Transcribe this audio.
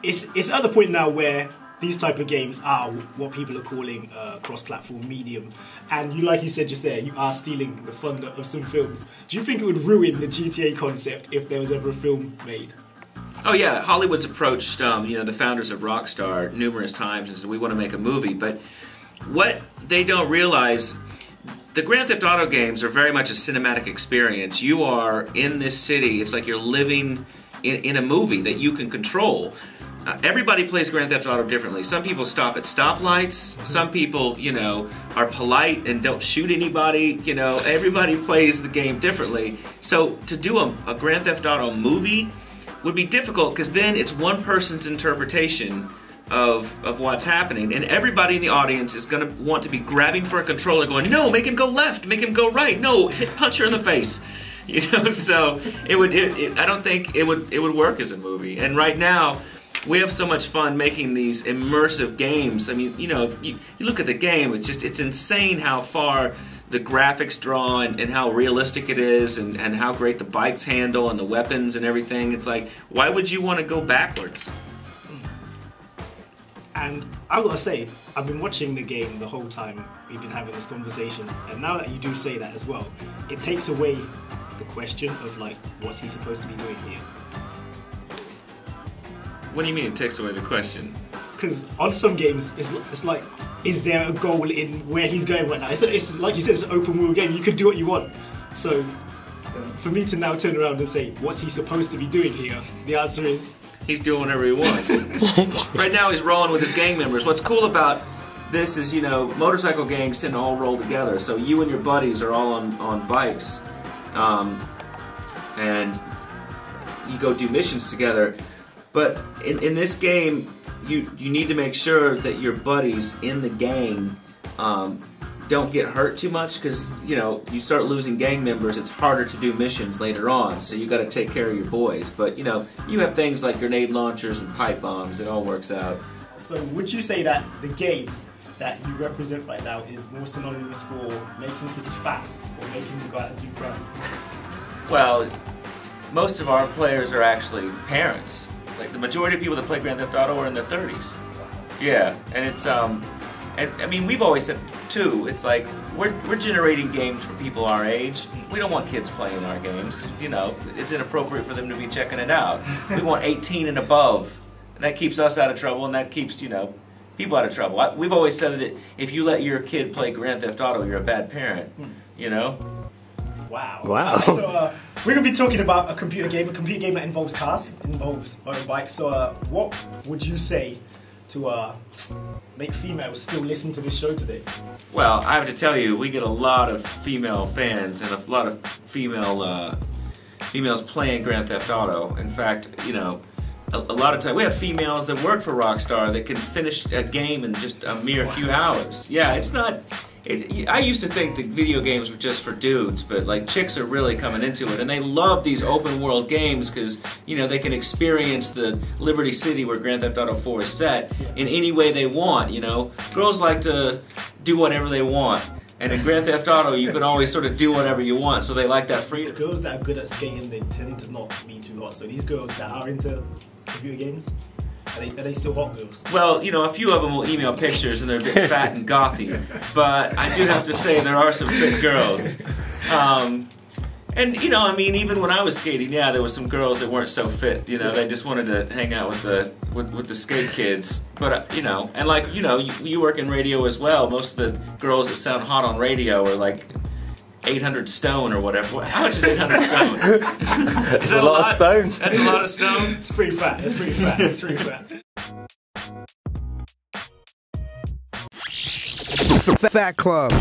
it's at the point now where these type of games are what people are calling cross-platform medium, and like you said just there, you are stealing the thunder of some films. Do you think it would ruin the GTA concept if there was ever a film made? Oh yeah, Hollywood's approached the founders of Rockstar numerous times and said we want to make a movie, but what they don't realize, the Grand Theft Auto games are very much a cinematic experience. You are in this city, it's like you're living in a movie that you can control. Everybody plays Grand Theft Auto differently. Some people stop at stoplights. Some people, are polite and don't shoot anybody. Everybody plays the game differently. So to do a Grand Theft Auto movie would be difficult because then it's one person's interpretation of what's happening, and everybody in the audience is going to want to be grabbing for a controller, going, "No, make him go left, make him go right. No, punch her in the face." So I don't think it would work as a movie. And right now, we have so much fun making these immersive games. I mean, if you look at the game, it's insane how far the graphics draw and how realistic it is and how great the bikes handle and the weapons and everything. It's like, why would you want to go backwards? And I gotta say, I've been watching the game the whole time we've been having this conversation, and now that you do say that as well, it takes away the question of like, what's he supposed to be doing here? What do you mean it takes away the question? Because on some games, it's like, is there a goal in where he's going right now? It's like you said, it's an open world game. You could do what you want. So for me to now turn around and say, what's he supposed to be doing here? The answer is, he's doing whatever he wants. Right now he's rolling with his gang members. What's cool about this is, motorcycle gangs tend to all roll together. So you and your buddies are all on bikes. And you go do missions together. But in this game, you need to make sure that your buddies in the gang don't get hurt too much, because you start losing gang members, it's harder to do missions later on. So you got to take care of your boys. But you have things like grenade launchers and pipe bombs. It all works out. So would you say that the game that you represent right now is more synonymous for making kids fat or making them go out and do crime? Well, most of our players are actually parents. Like the majority of people that play Grand Theft Auto are in their 30s. Yeah, and it's and I mean, we've always said too, it's like we're generating games for people our age. We don't want kids playing our games because it's inappropriate for them to be checking it out. We want 18 and above, and that keeps us out of trouble, and that keeps people out of trouble. We've always said that if you let your kid play Grand Theft Auto, you're a bad parent. Wow. Wow. So we're going to be talking about a computer game that involves cars, involves motorbikes. So what would you say to make females still listen to this show today? Well, I have to tell you, we get a lot of female fans and a lot of females playing Grand Theft Auto. In fact, a lot of times we have females that work for Rockstar that can finish a game in just a mere few hours. Yeah, it's not. I used to think that video games were just for dudes, but like chicks are really coming into it, and they love these open world games because they can experience the Liberty City where Grand Theft Auto 4 is set in any way they want. Girls like to do whatever they want, and in Grand Theft Auto you can always sort of do whatever you want, so they like that freedom. Girls that are good at skating, they tend to not be too hot. So these girls that are into computer games, are they still hot girls? Well, a few of them will email pictures and they're a bit fat and gothy, but I do have to say there are some fit girls. And I mean, even when I was skating, yeah, there were some girls that weren't so fit. They just wanted to hang out with the skate kids. But and like you work in radio as well. Most of the girls that sound hot on radio are like 800 stone or whatever. How much is 800 stone? It's a lot of stone. That's a lot of stone? It's pretty fat. It's pretty fat. It's pretty fat. Fat Club.